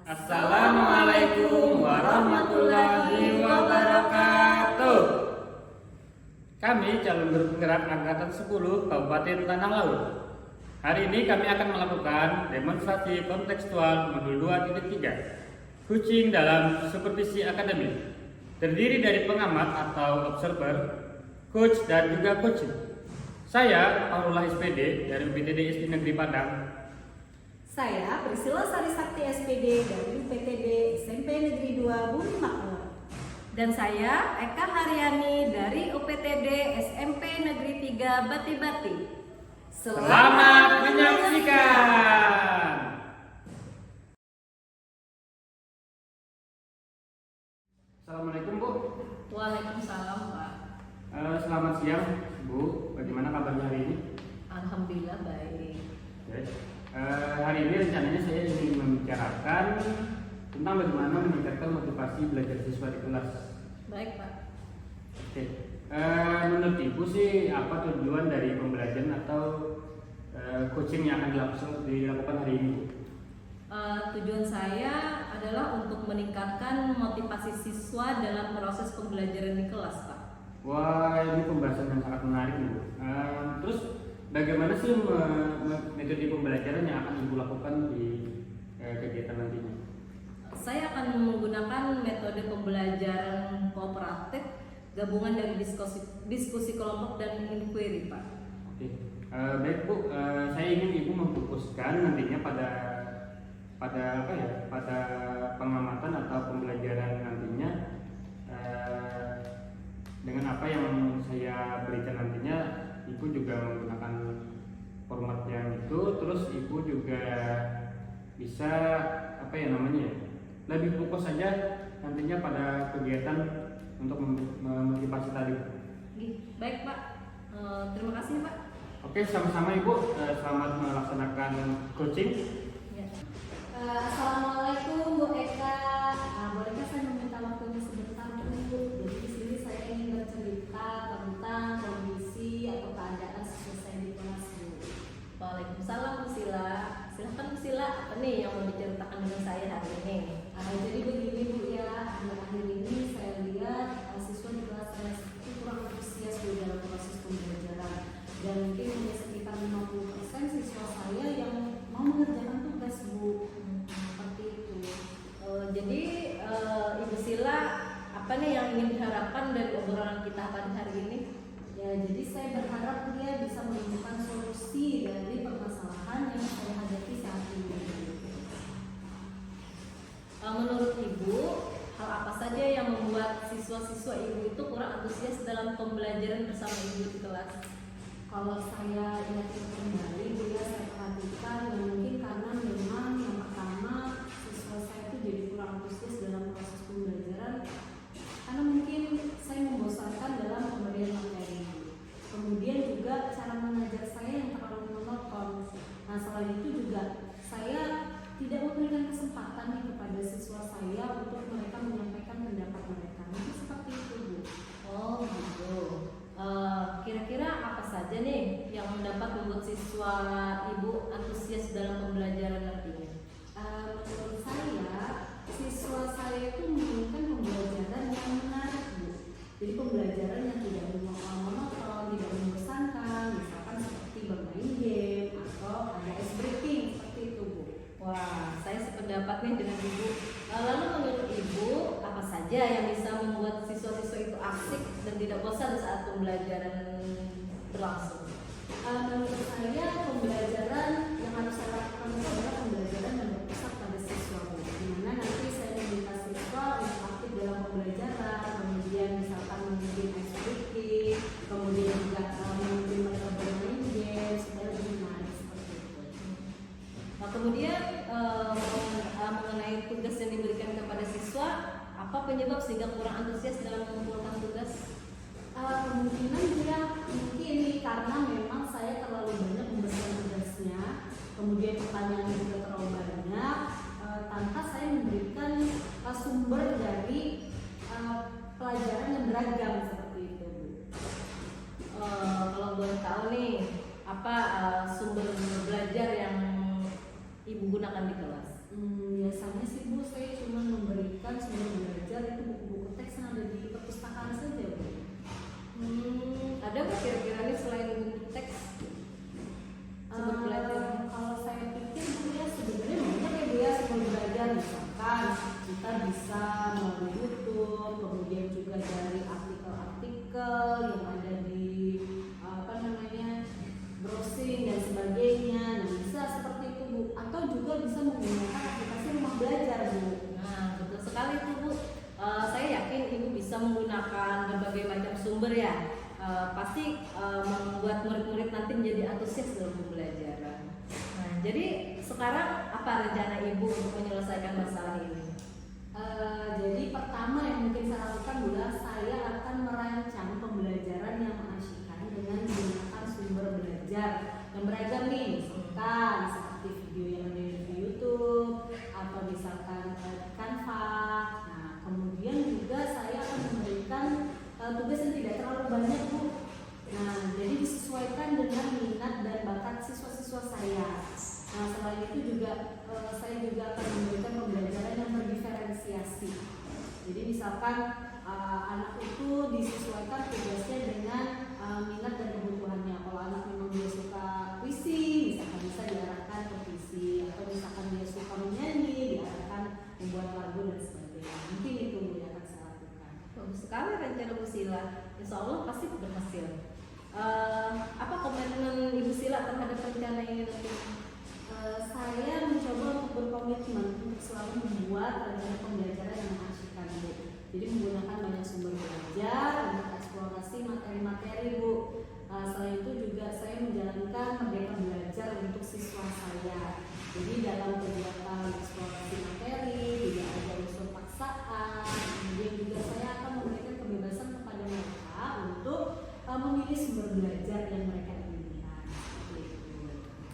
Assalamualaikum warahmatullahi wabarakatuh. Kami calon guru penggerak angkatan 10 Kabupaten Tanah Laut. Hari ini kami akan melakukan demonstrasi kontekstual modul 2.3 Kucing dalam supervisi akademik. Terdiri dari pengamat atau observer, coach dan juga coaching. Saya Paulullah SPD dari UPTD SD Negeri Padang. Saya Priscilla Sari Sakti SPD dari UPTD SMP Negeri 2 Bumi Makmur. Dan saya Eka Haryani dari UPTD SMP Negeri 3 Bati-Bati. Selamat menyaksikan. Assalamualaikum Bu. Waalaikumsalam Pak. Selamat siang Bu. Bagaimana kabarnya hari ini? Alhamdulillah baik. Oke. Hari ini rencananya saya ingin membicarakan tentang bagaimana meningkatkan motivasi belajar siswa di kelas. Baik Pak. Oke. Menurut Ibu sih apa tujuan dari pembelajaran atau coaching yang akan dilakukan hari ini? Tujuan saya adalah untuk meningkatkan motivasi siswa dalam proses pembelajaran di kelas Pak. Wah, ini pembahasan yang sangat menarik Bu. Terus bagaimana sih metode pembelajaran yang akan Ibu lakukan di kegiatan nantinya? Saya akan menggunakan metode pembelajaran kooperatif, gabungan dari diskusi kelompok dan inquiry Pak. Oke. Baik Bu, saya ingin Ibu memfokuskan nantinya pada pengamatan atau pembelajaran nantinya dengan apa yang saya berikan nantinya. Ibu juga menggunakan format yang itu, terus Ibu juga bisa lebih fokus saja nantinya pada kegiatan untuk memotivasi tadi. Baik Pak, terima kasih Pak. Oke, sama-sama Ibu. Selamat melaksanakan coaching. Ya. Assalamualaikum Bu Eka. Bolehkah saya meminta waktunya sebentar Bu? Jadi di sini saya ingin bercerita tentang kondisi atau keadaan siswa saya di kelas Bu. Waalaikumsalam Bu Sila. Silahkan Bu Sila, apa nih yang mau diceritakan dengan saya hari ini? Jadi begini Bu ya, akhir-akhir ini saya lihat siswa di kelas saya itu kurang antusias Bu dalam proses pembelajaran. Dan mungkin hanya sekitar 50% siswa saya yang mau mengerjakan tugas Bu. Seperti itu. Jadi Ibu Sila, apa nih yang ingin diharapkan dari obrolan kita pada hari ini? Ya, jadi saya berharap dia bisa menemukan solusi dari permasalahan yang saya hadapi saat ini. Menurut Ibu, hal apa saja yang membuat siswa-siswa Ibu itu kurang antusias dalam pembelajaran bersama Ibu di kelas? Kalau saya ingat kembali, dia saya perhatikan mungkin karena memang yang pertama siswa saya itu jadi kurang antusias dalam proses pembelajaran karena mungkin saya membosankan dalam pemberian materi. Kemudian juga cara mengajar saya yang terlalu monoton. Nah, selain itu juga saya tidak memberikan kesempatan nih kepada siswa saya untuk mereka menyampaikan pendapat mereka. Mungkin seperti itu Bu. Oh gitu. Kira-kira apa saja nih yang dapat membuat siswa Ibu antusias dalam pembelajaran nantinya? Menurut saya, siswa saya itu menginginkan pembelajaran yang menarik Bu. Jadi pembelajaran yang tidak monoton, tidak membosankan, misalkan seperti bermain game atau ada ice breaking seperti itu Bu. Wah, saya sependapat nih dengan Ibu. Lalu menurut Ibu, apa saja yang bisa membuat siswa-siswa itu asik dan tidak bosan saat pembelajaran berlangsung? Menurut saya pembelajaran yang harus saya lakukan itu adalah pembelajaran yang berpusat pada siswa Bu. Dimana nanti saya meminta siswa untuk aktif dalam pembelajaran, kemudian misalkan memimpin ice breaking, kemudian juga memimpin mereka bermain game supaya lebih menarik seperti itu. Nah, kemudian mengenai tugas yang diberikan kepada siswa, apa penyebab sehingga kurang antusias dalam mengumpulkan tugas? Kemungkinan dia mungkin karena memang saya terlalu banyak memberikan tugasnya, kemudian pertanyaannya juga terlalu banyak, tanpa saya memberikan sumber dari pelajaran yang beragam seperti itu Bu. Kalau boleh tahu nih, apa sumber belajar yang Ibu gunakan di kelas? Biasanya sih Bu misalkan kita bisa melalui YouTube, kemudian juga dari artikel-artikel yang ada di browsing dan sebagainya. Nah, bisa seperti itu Bu, atau juga bisa menggunakan aplikasi rumah belajar Bu. Nah, betul sekali tuh Bu. Saya yakin Ibu bisa menggunakan berbagai macam sumber ya. Pasti membuat murid-murid nanti menjadi antusias dalam pembelajaran. Nah, jadi sekarang apa rencana Ibu untuk menyelesaikan masalah ini? Jadi pertama yang mungkin saya lakukan adalah saya akan merancang pembelajaran yang mengasyikkan dengan menggunakan sumber belajar yang beragam nih, misalkan seperti video yang ada di YouTube atau misalkan Canva. Nah, kemudian juga saya akan memberikan tugas yang tidak terlalu banyak Bu. Nah, jadi disesuaikan dengan minat dan bakat siswa-siswa saya. Nah, selain itu juga saya juga akan memberikan pembelajaran yang berdiferensiasi. Jadi misalkan anak itu disesuaikan tugasnya dengan minat dan kebutuhannya. Kalau anak memang dia suka puisi, misalkan bisa diarahkan ke puisi, atau misalkan dia suka menyanyi, diarahkan membuat lagu dan sebagainya. Mungkin itu yang akan saya lakukan. Bagus sekali rencana Bu Sila. Insya Allah pasti berhasil. Apa komitmen Ibu Sila terhadap rencana ini nanti? Saya mencoba untuk berkomitmen untuk selalu membuat rencana pembelajaran yang mengasyikkan Bu. Jadi menggunakan banyak sumber belajar untuk eksplorasi materi-materi Bu. Selain itu juga saya menjalankan merdeka belajar untuk siswa saya. Jadi dalam kegiatan eksplorasi materi tidak ada unsur paksaan. Kemudian juga saya akan memberikan kebebasan kepada mereka untuk memilih sumber belajar yang mereka inginkan.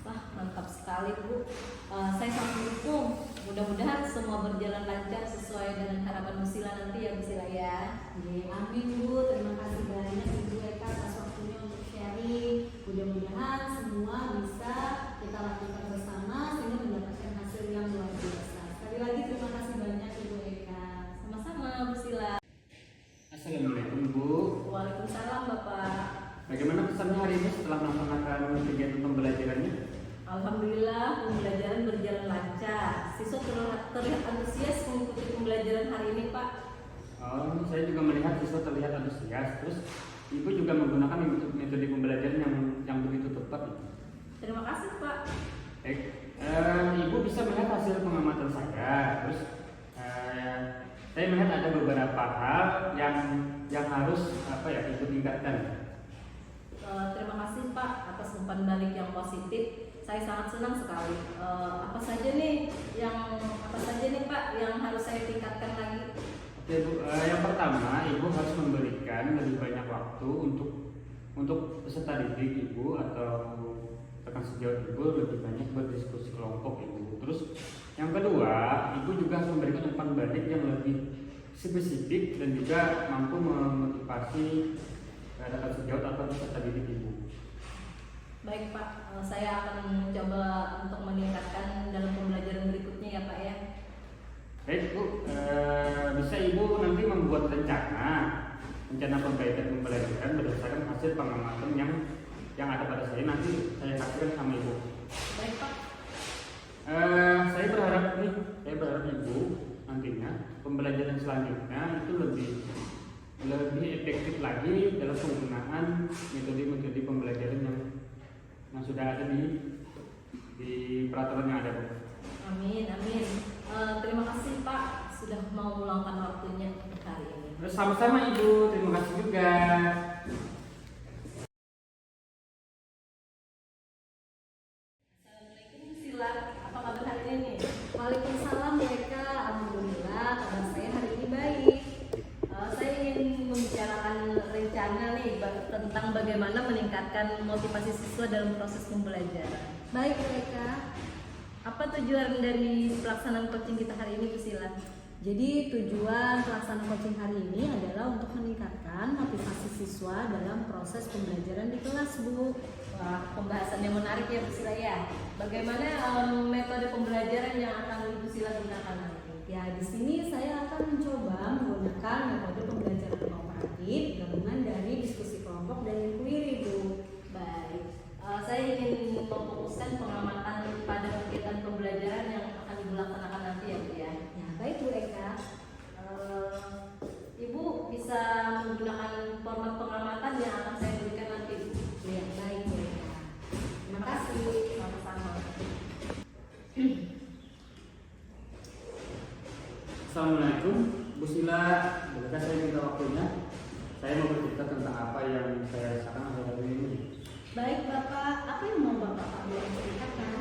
Wah, mantap sekali Bu. Saya sangat mendukung. Mudah-mudahan semua berjalan lancar sesuai dengan harapan Bu Sila nanti ya Bu Sila ya. Amin Bu. Terima kasih banyak Ibu Eka atas waktunya untuk sharing. Mudah-mudahan semua bisa kita lakukan bersama sehingga mendapatkan hasil yang luar biasa. Sekali lagi terima kasih banyak Ibu Eka. Sama-sama Bu Sila. Assalamualaikum Bu. Waalaikumsalam Bapak. Bagaimana pesannya hari ini setelah melaksanakan kegiatan pembelajarannya? Alhamdulillah pembelajaran berjalan lancar. Siswa terlihat antusias mengikuti pembelajaran hari ini Pak. Saya juga melihat siswa terlihat antusias. Terus Ibu juga menggunakan metode pembelajaran yang begitu tepat. Terima kasih Pak. Baik, Ibu bisa melihat hasil pengamatan saya. Terus saya melihat ada beberapa hal yang harus Ibu tingkatkan. Terima kasih Pak atas umpan balik yang positif. Saya sangat senang sekali. Apa saja nih Pak yang harus saya tingkatkan lagi? Oke Bu, yang pertama Ibu harus memberikan lebih banyak waktu untuk peserta didik Ibu atau rekan sejawat Ibu lebih banyak berdiskusi kelompok Ibu. Terus yang kedua, Ibu juga harus memberikan umpan balik yang lebih spesifik dan juga mampu memotivasi rekan sejawat atau peserta didik Ibu. Baik Pak, saya akan mencoba untuk meningkatkan dalam pembelajaran berikutnya ya Pak ya. Baik Bu, bisa Ibu nanti membuat rencana perbaikan pembelajaran berdasarkan hasil pengamatan yang ada pada saya, nanti saya kasihkan sama Ibu. Baik Pak. Saya berharap Ibu nantinya pembelajaran selanjutnya itu lebih efektif lagi dalam penggunaan metode-metode pembelajaran yang sudah ada di peraturan yang ada Bu. Amin. Terima kasih Pak sudah mau meluangkan waktunya untuk hari ini. Terus sama-sama Ibu, terima kasih juga. Assalamualaikum Bu Sila, apa kabar hari ini? Waalaikumsalam Bu Eka. Alhamdulillah kabar saya hari ini baik. Saya ingin membicarakan rencana nih tentang bagaimana meningkatkan motivasi siswa dalam proses pembelajaran. Baik Bu Eka. Apa tujuan dari pelaksanaan coaching kita hari ini Bu Sila? Jadi tujuan pelaksanaan coaching hari ini adalah untuk meningkatkan motivasi siswa dalam proses pembelajaran di kelas Bu. Wah, pembahasan yang menarik ya Bu Sila ya. Bagaimana metode pembelajaran yang akan Ibu Sila gunakan nanti? Ya, di sini saya akan mencoba menggunakan metode pembelajaran kooperatif gabungan dari diskusi kelompok dan inquiry Bu. Baik, saya ingin memfokuskan pengamatan pada kegiatan pembelajaran yang akan Ibu laksanakan nanti ya Bu ya. Ya, baik Bu Assalamualaikum, Bu Sila. Bolehkah saya minta waktunya? Saya mau bercerita tentang apa yang saya rasakan akhir-akhir ini. Baik Bapak, apa yang mau Bapak ceritakan?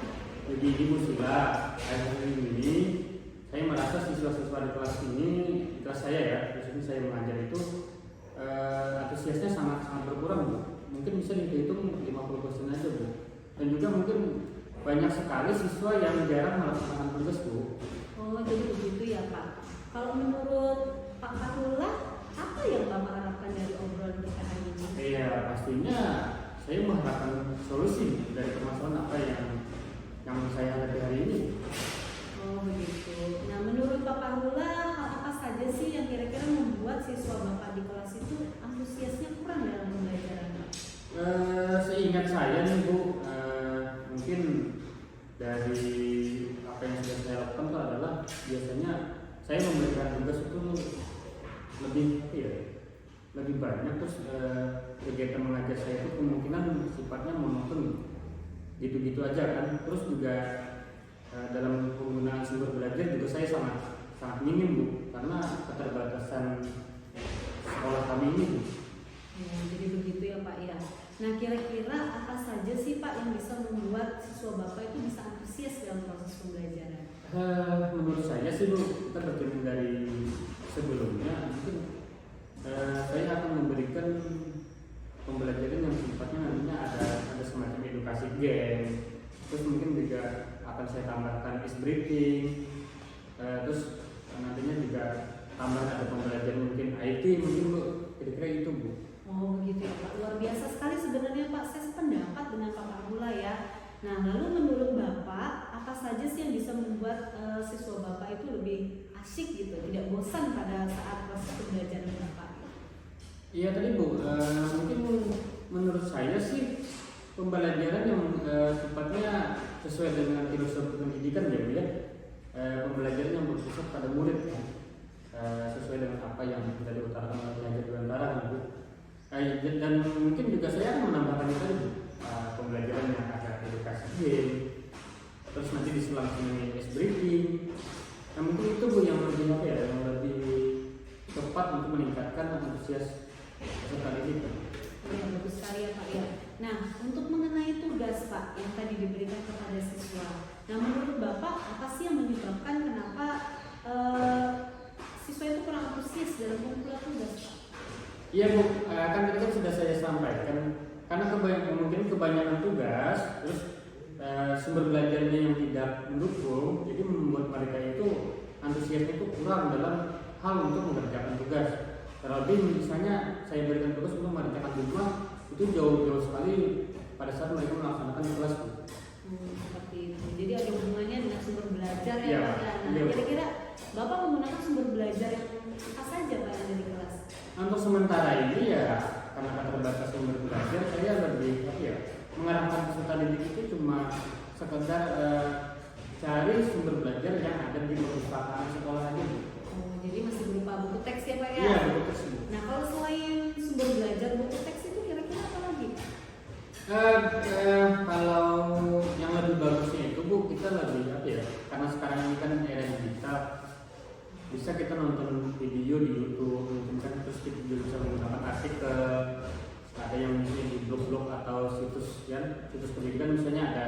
Jadi ini Bu Sila, akhir-akhir ini saya merasa siswa-siswa di kelas ini, di kelas saya ya, khususnya saya mengajar itu antusiasnya sangat berkurang Bu. Mungkin bisa dihitung 50% aja Bu. Dan juga mungkin banyak sekali siswa yang jarang melaksanakan tugas Bu. Oh jadi begitu ya Pak. Kalau menurut Pak Farullah, apa yang Bapak harapkan dari obrolan kita hari ini? Iya, pastinya saya mengharapkan solusi dari permasalahan apa yang saya hadapi hari ini. Oh begitu. Nah menurut Pak Farullah, hal apa saja sih yang kira-kira membuat siswa Bapak di kelas itu antusiasnya kurang dalam pembelajaran? Seingat saya nih Bu, mungkin dari apa yang sudah saya lakukan itu adalah biasanya saya memberikan tugas itu lebih banyak, terus kegiatan mengajar saya itu kemungkinan sifatnya monoton gitu-gitu aja kan. Terus juga dalam penggunaan sumber belajar juga saya sangat minim Bu, karena keterbatasan sekolah kami ini Bu. Jadi begitu ya Pak ya. Nah kira-kira apa saja sih Pak yang bisa membuat siswa Bapak itu bisa antusias dalam proses pembelajaran? Menurut saya sih Bu, kita bercermin dari sebelumnya, mungkin saya akan memberikan pembelajaran yang sifatnya nantinya ada semacam edukasi game, terus mungkin juga akan saya tambahkan ice breathing, terus nantinya juga tambah ada pembelajaran mungkin IT mungkin Bu, kira-kira itu Bu. Oh begitu ya Pak, luar biasa sekali sebenarnya Pak, saya sependapat dengan Pak Farullah ya. Nah lalu menurut Bapak, apa saja sih yang bisa membuat siswa Bapak itu lebih asyik gitu, tidak bosan pada saat proses pembelajaran Bapak? Iya tadi Bu, mungkin menurut saya sih pembelajaran yang sifatnya sesuai dengan filosofi pendidikan ya Bu ya, pembelajaran yang berpusat pada murid ya, sesuai dengan apa yang kita diutarakan oleh pengajar Dewantara Bu. Dan mungkin juga saya akan menambahkan itu tadi Bu, pembelajaran yang ada edukasi game, terus nanti diselang dengan ice breathing. Nah mungkin itu Bu yang lebih yang lebih tepat untuk meningkatkan antusias peserta didik. Ya, bagus sekali ya Pak ya. Nah untuk mengenai tugas Pak yang tadi diberikan kepada siswa, nah menurut Bapak apa sih yang menyebabkan kenapa siswa itu kurang antusias dalam mengumpulkan tugas Pak? Iya Bu, kan tadi kan sudah saya sampaikan, karena mungkin kebanyakan tugas, terus sumber belajarnya yang tidak mendukung, jadi membuat mereka itu antusiasnya itu kurang dalam hal untuk mengerjakan tugas. Terlebih misalnya saya berikan tugas untuk mengerjakan rumah, itu jauh-jauh sekali pada saat mereka melaksanakan kelas Bu. Seperti itu. Jadi ada hubungannya dengan sumber belajar ya Iya, Pak ya. Nah iya. kira-kira Bapak menggunakan sumber belajar yang apa saja Pak yang ada di kelas? Untuk sementara ini ya karena keterbatasan sumber belajar, saya lebih mengarahkan peserta didik itu cuma sekedar cari sumber belajar yang ada di perpustakaan sekolah aja. Oh, jadi masih berupa buku teks ya Pak ya? Iya, buku teks. Nah kalau selain sumber belajar buku teks itu kira-kira apa lagi? Kalau yang lebih bagusnya itu Bu, kita lebih karena sekarang ini kan era digital, bisa kita nonton video di YouTube, mungkin kan, terus kita juga bisa menggunakan artikel, ada yang misalnya di blog-blog atau situs pendidikan, misalnya ada,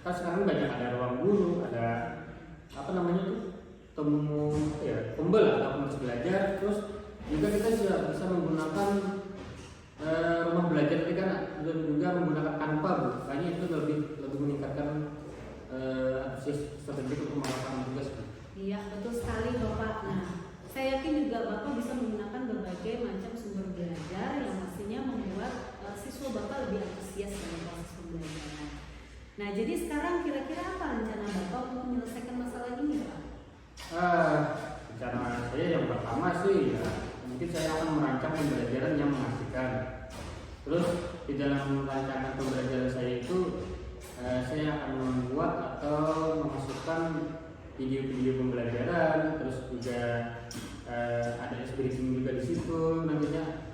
kan sekarang banyak ada ruang guru, ada pembel atau penulis belajar, terus juga kita bisa menggunakan rumah belajar tadi kan, dan juga menggunakan Canva Bu. Kayaknya itu lebih meningkatkan antusias peserta didik untuk melakukan tugas Bu. Iya betul sekali Bapak. Nah saya yakin juga Bapak bisa menggunakan berbagai macam sumber belajar yang pastinya membuat siswa Bapak lebih antusias dalam proses pembelajaran. Nah jadi sekarang kira-kira apa rencana Bapak untuk menyelesaikan masalah ini Pak? Rencana saya yang pertama sih ya, mungkin saya akan merancang pembelajaran yang mengasihkan. Terus di dalam rancangan pembelajaran saya itu saya akan membuat atau memasukkan video-video pembelajaran, terus juga ada briefing juga di situ nantinya,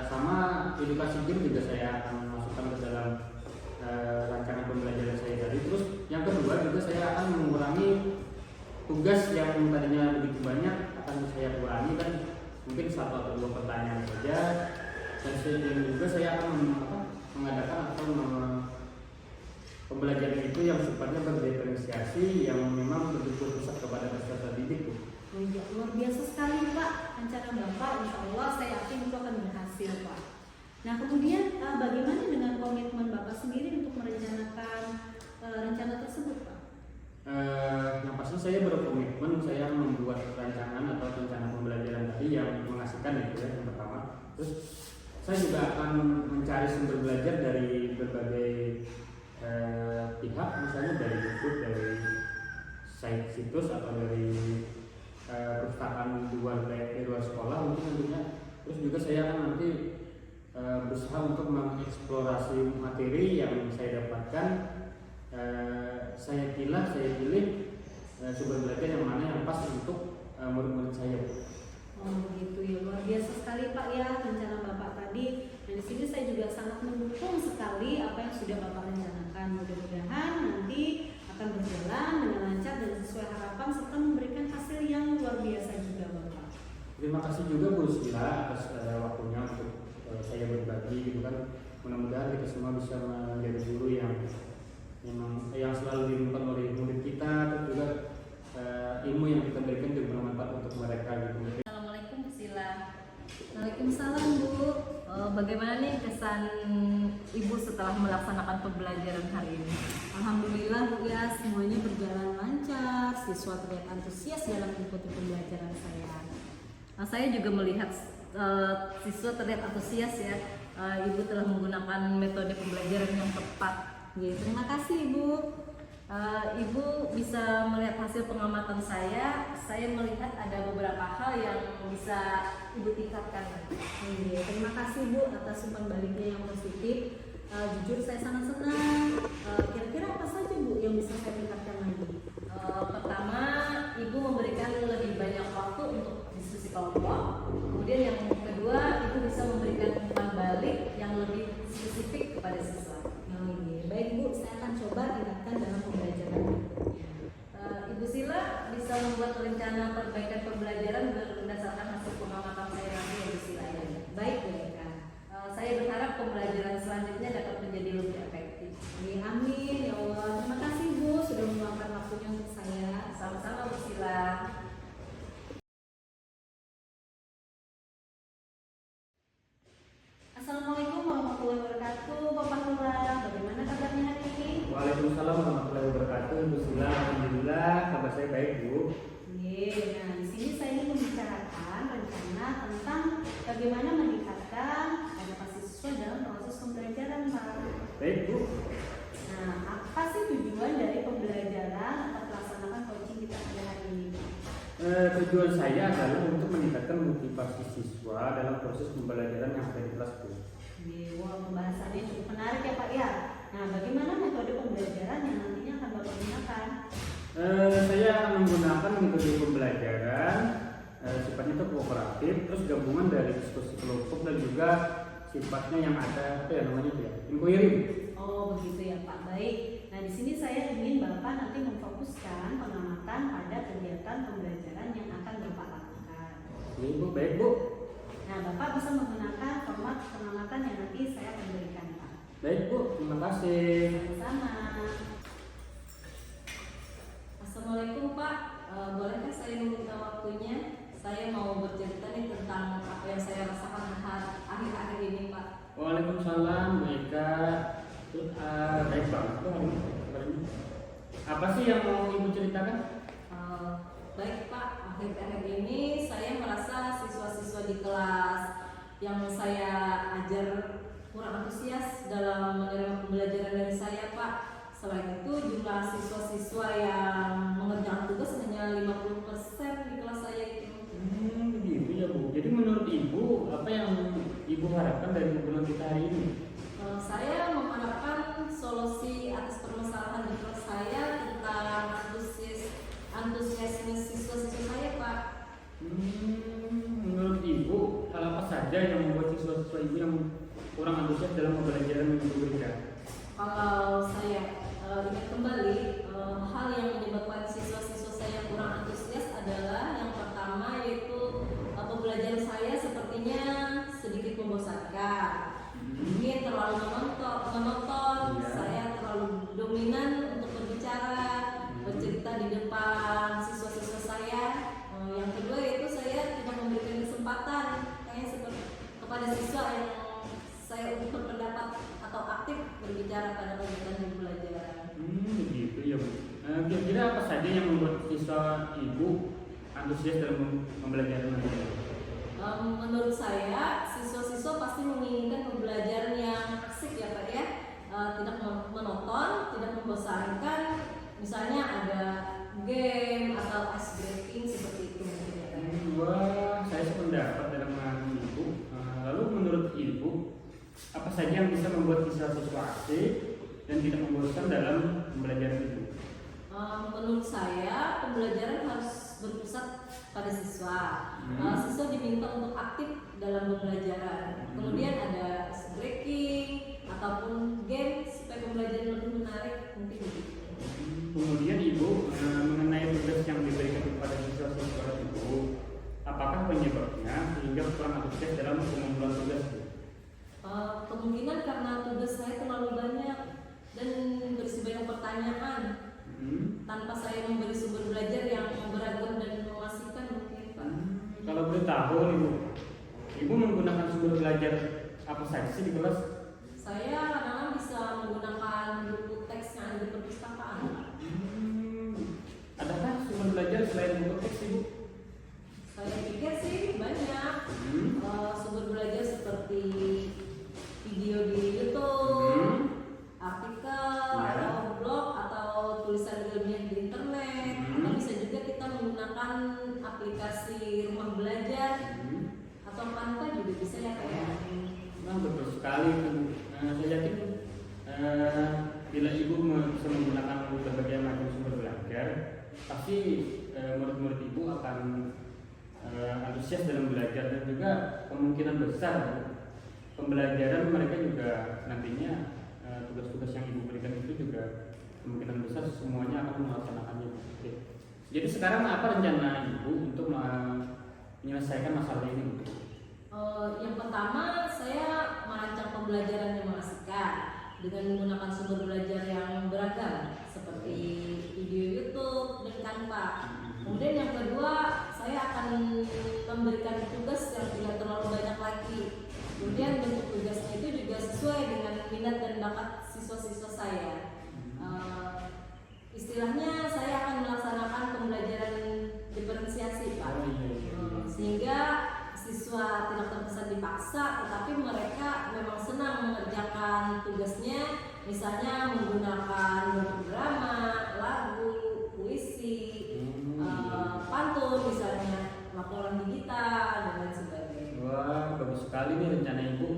sama edukasi game juga saya akan masukkan ke dalam rancangan pembelajaran saya tadi. Terus yang kedua juga saya akan mengurangi tugas yang tadinya begitu banyak akan saya kurangi kan mungkin 1 atau 2 pertanyaan saja. Dan juga saya akan mengadakan atau pembelajaran itu yang sifatnya berdiferensiasi yang memang betul-betul pusat kepada peserta didik. Oh iya, luar biasa sekali Pak rencana Bapak. Insya Allah saya yakin itu akan berhasil Pak. Nah kemudian bagaimana dengan komitmen Bapak sendiri untuk merencanakan rencana tersebut Pak? Yang pasti saya berkomitmen saya membuat rancangan atau rencana pembelajaran tadi yang mengasihkan itu ya yang pertama. Terus saya juga akan mencari sumber belajar dari berbagai pihak, misalnya dari YouTube, dari situs atau dari perpustakaan di luar sekolah mungkin nantinya. Terus juga saya akan nanti berusaha untuk mengeksplorasi materi yang saya dapatkan. Saya pilih sumber belajar yang mana yang pas untuk murid-murid saya. Oh begitu ya, luar biasa sekali Pak ya rencana Bapak tadi. Dan di sini saya juga sangat mendukung sekali apa yang sudah Bapak rencanakan. Mudah-mudahan nanti akan berjalan dengan lancar dan sesuai harapan serta memberikan hasil yang luar biasa juga Bapak. Terima kasih juga Bu Sila atas waktunya untuk saya berbagi gitu kan. Mudah-mudahan kita semua bisa menjadi guru yang memang yang selalu dirindukan oleh murid kita, dan juga ilmu yang kita berikan juga bermanfaat untuk mereka gitu. Assalamualaikum Bu Sila. Waalaikumsalam Bu. Bagaimana nih kesan Ibu setelah melaksanakan pembelajaran hari ini? Alhamdulillah Bu ya, semuanya berjalan lancar. Siswa terlihat antusias dalam mengikuti pembelajaran saya. Nah, saya juga melihat siswa terlihat antusias ya. Ibu telah menggunakan metode pembelajaran yang tepat. Terima kasih Ibu. Ibu bisa melihat hasil pengamatan saya melihat ada beberapa hal yang bisa Ibu tingkatkan. Terima kasih Bu atas umpan baliknya yang positif. Jujur saya sangat senang. Kira-kira apa saja Bu yang bisa saya tingkatkan lagi? Pertama, Ibu memberikan lebih banyak waktu untuk diskusi kelompok. Kemudian yang kedua, Ibu bisa memberikan umpan balik yang lebih spesifik kepada siswa. Baik Bu, saya akan coba tingkatkan dalam pembelajaran berikutnya. Ibu Sila bisa membuat rencana perbaikan pembelajaran berdasarkan hasil pengamatan saya nanti ya Bu Sila ya. Baik Bu Eka. Saya berharap pembelajaran selanjutnya dapat menjadi lebih efektif. Amin ya Allah. Terima kasih Bu sudah meluangkan waktunya untuk saya. Sama-sama Bu Sila. Assalamualaikum warahmatullahi wabarakatuh. Bapak Lurah, bagaimana kabarnya hari ini? Waalaikumsalam warahmatullahi wabarakatuh. Bu Sila, alhamdulillah kabar saya baik Bu. Nah di sini saya ingin membicarakan rencana tentang bagaimana meningkatkan adaptasi siswa dalam proses pembelajaran Pak. Baik Bu. Nah apa sih tujuan dari pembelajaran atau pelaksanaan coaching kita pada hari ini? Tujuan saya adalah untuk meningkatkan motivasi siswa dalam proses pembelajaran yang ada di kelas Bu. Wah, pembahasannya cukup menarik ya Pak ya. Nah, bagaimana metode pembelajaran yang nantinya akan Bapak gunakan? Saya menggunakan metode pembelajaran sifatnya itu kooperatif, terus gabungan dari diskusi kelompok dan juga sifatnya yang ada apa ya namanya itu ya, inquiry. Oh, begitu ya Pak. Baik. Nah, di sini saya ingin Bapak nanti memfokuskan pengamatan pada kegiatan pembelajaran yang akan Bapak lakukan. Bu, baik Bu. Nah, Bapak bisa menggunakan format pengamatan yang nanti saya akan berikan Pak. Baik Bu, terima kasih. Sama. Assalamualaikum Pak. Bolehkah saya meminta waktunya? Saya mau bercerita nih tentang apa yang saya rasakan akhir-akhir ini Pak. Waalaikumsalam Bu Eka. Baik Pak. Apa sih yang mau Ibu ceritakan? Baik Pak, akhir-akhir ini saya merasa siswa-siswa di kelas yang saya ajar kurang antusias dalam menerima pembelajaran dari saya Pak. Selain itu jumlah siswa-siswa yang mengerjakan tugas hanya 50% di kelas saya itu. Begitu ya Bu. Jadi menurut Ibu apa yang Ibu harapkan dari obrolan kita hari ini? Saya mengharapkan solusi atas permasalahan di kelas saya tentang antusiasme siswa-siswa saya Pak. Menurut Ibu hal apa saja yang membuat siswa-siswa Ibu yang kurang antusias dalam pembelajaran yang Ibu berikan? Kalau saya ingat kembali hal yang menyebabkan siswa-siswa saya kurang antusias adalah yang pertama yaitu pembelajaran saya sepertinya sedikit membosankan. Mungkin terlalu monoton, Iya. saya terlalu dominan untuk bercerita di depan siswa-siswa saya. Yang kedua yaitu saya tidak memberikan kesempatan kepada siswa yang saya untuk berpendapat atau aktif berbicara pada kegiatan pembelajaran. Begitu ya Bu. Kira-kira apa saja yang membuat siswa Ibu antusias dalam pembelajaran nanti? Menurut saya siswa-siswa pasti menginginkan pembelajaran yang asik ya Pak ya, tidak monoton, tidak membosankan. Misalnya ada game atau ice breaking seperti itu mungkin ya Pak. Wah, saya sependapat dalam memahami Ibu. Lalu menurut Ibu, apa saja yang bisa membuat siswa-siswa asik dan tidak membosankan dalam pembelajaran itu? Menurut saya pembelajaran harus berpusat pada siswa. Siswa diminta untuk aktif dalam pembelajaran. Kemudian ada ice breaking ataupun game supaya pembelajaran lebih menarik mungkin begitu. Kemudian Ibu mengenai tugas yang diberikan kepada siswa-siswa Ibu, apakah penyebabnya sehingga kurang antusias dalam pengumpulan tugas? Kemungkinan karena tugas saya terlalu banyak dan berisi banyak pertanyaan tanpa saya memberi sumber belajar yang beragam dan memasifkan mungkin Pak. Kalau boleh tahu Ibu menggunakan sumber belajar apa saja sih di kelas? Saya kadang-kadang bisa menggunakan buku teks yang ada di perpustakaan. Adakah sumber belajar selain buku teks Ibu? Saya pikir sih banyak sumber belajar seperti video di YouTube, artikel, atau blog, atau tulisan ilmiah di internet. Atau bisa juga kita menggunakan aplikasi rumah belajar atau Canva juga bisa ya kayak. Nah, betul sekali itu. Saya yakin bila Ibu bisa menggunakan berbagai macam sumber belajar, pasti murid-murid Ibu akan antusias dalam belajar dan juga kemungkinan besar pembelajaran mereka juga nantinya tugas-tugas yang Ibu berikan itu juga kemungkinan besar semuanya akan melaksanakannya. Oke. Jadi sekarang apa rencana Ibu untuk menyelesaikan masalah ini? Yang pertama saya merancang pembelajaran yang mengasihkan dengan menggunakan sumber belajar yang beragam seperti video YouTube dan Canva. Kemudian yang kedua saya akan memberikan tugas yang tidak terlalu banyak lagi. Kemudian bentuk tugasnya itu juga sesuai dengan minat dan bakat siswa-siswa saya. Istilahnya saya akan melaksanakan pembelajaran diferensiasi Pak. Sehingga siswa tidak terkesan dipaksa, tetapi mereka memang senang mengerjakan tugasnya, misalnya menggunakan bentuk drama, lagu, puisi, pantun, misalnya laporan digital dan lain sebagainya. Wah, bagus sekali nih rencana Ibu.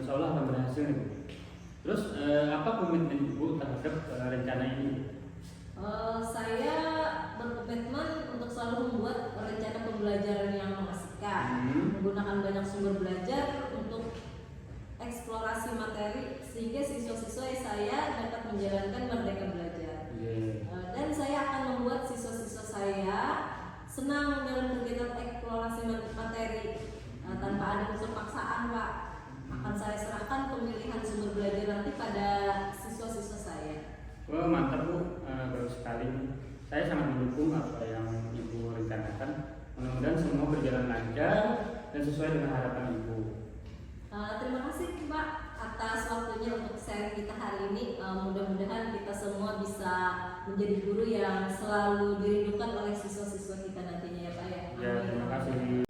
Insya Allah akan berhasil nih Bu. Terus apa komitmen Ibu terhadap rencana ini? Saya berkomitmen untuk selalu membuat rencana pembelajaran yang mengasihkan, menggunakan banyak sumber belajar untuk eksplorasi materi sehingga siswa-siswa saya dapat menjalankan merdeka belajar. Dan saya akan membuat siswa-siswa saya senang dalam kegiatan eksplorasi materi tanpa ada unsur paksaan Pak. Akan saya serahkan pemilihan sumber belajar nanti pada siswa-siswa saya. Wah, mantap Bu, bagus sekali. Saya sangat mendukung apa yang Ibu rencanakan. Mudah-mudahan semua berjalan lancar dan sesuai dengan harapan Ibu. Terima kasih Pak atas waktunya untuk sharing kita hari ini. Mudah-mudahan kita semua bisa menjadi guru yang selalu dirindukan oleh siswa-siswa kita nantinya ya Pak ya. Ya, terima kasih.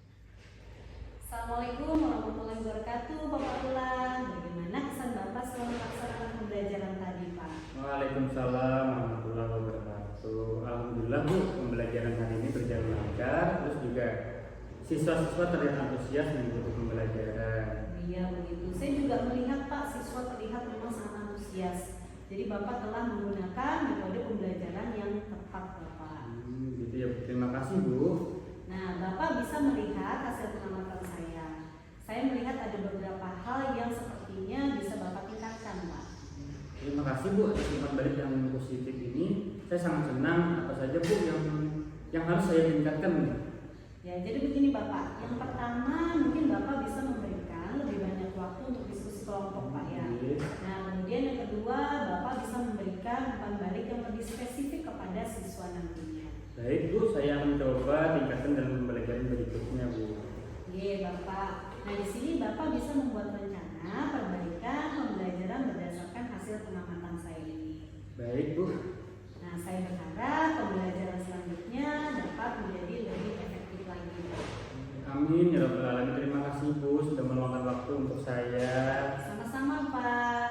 Assalamualaikum warahmatullahi wabarakatuh, Bapak Tulang. Bagaimana kesan Bapak selama melaksanakan pembelajaran tadi, Pak? Waalaikumsalam warahmatullahi wabarakatuh. Alhamdulillah Bu, pembelajaran hari ini berjalan lancar. Terus juga siswa-siswa terlihat antusias mengikuti pembelajaran. Iya begitu. Saya juga melihat Pak, siswa terlihat memang sangat antusias. Jadi Bapak telah menggunakan metode pembelajaran yang tepat, Bapak. Gitu ya. Terima kasih Bu. Nah, Bapak bisa melihat hasil pengamatan saya. Saya melihat ada beberapa hal yang sepertinya bisa Bapak tingkatkan, Pak. Terima kasih Bu atas umpan balik yang positif ini. Saya sangat senang. Apa saja Bu yang yang harus saya tingkatkan nih? Ya, jadi begini Bapak. Yang pertama mungkin Bapak bisa memberikan lebih banyak waktu untuk diskusi kelompok Pak ya. Nah, kemudian yang kedua Bapak bisa memberikan umpan balik yang lebih spesifik kepada siswa nantinya. Baik Bu, saya akan coba tingkatkan dalam pembelajaran berikutnya Bu. Iya Bapak. Nah, di sini Bapak bisa membuat rencana perbaikan pembelajaran berdasarkan hasil pengamatan saya ini. Baik Bu. Nah, saya berharap pembelajaran selanjutnya dapat menjadi lebih efektif lagi. Amin ya rabbal alamin. Terima kasih Bu sudah meluangkan waktu untuk saya. Sama-sama Pak.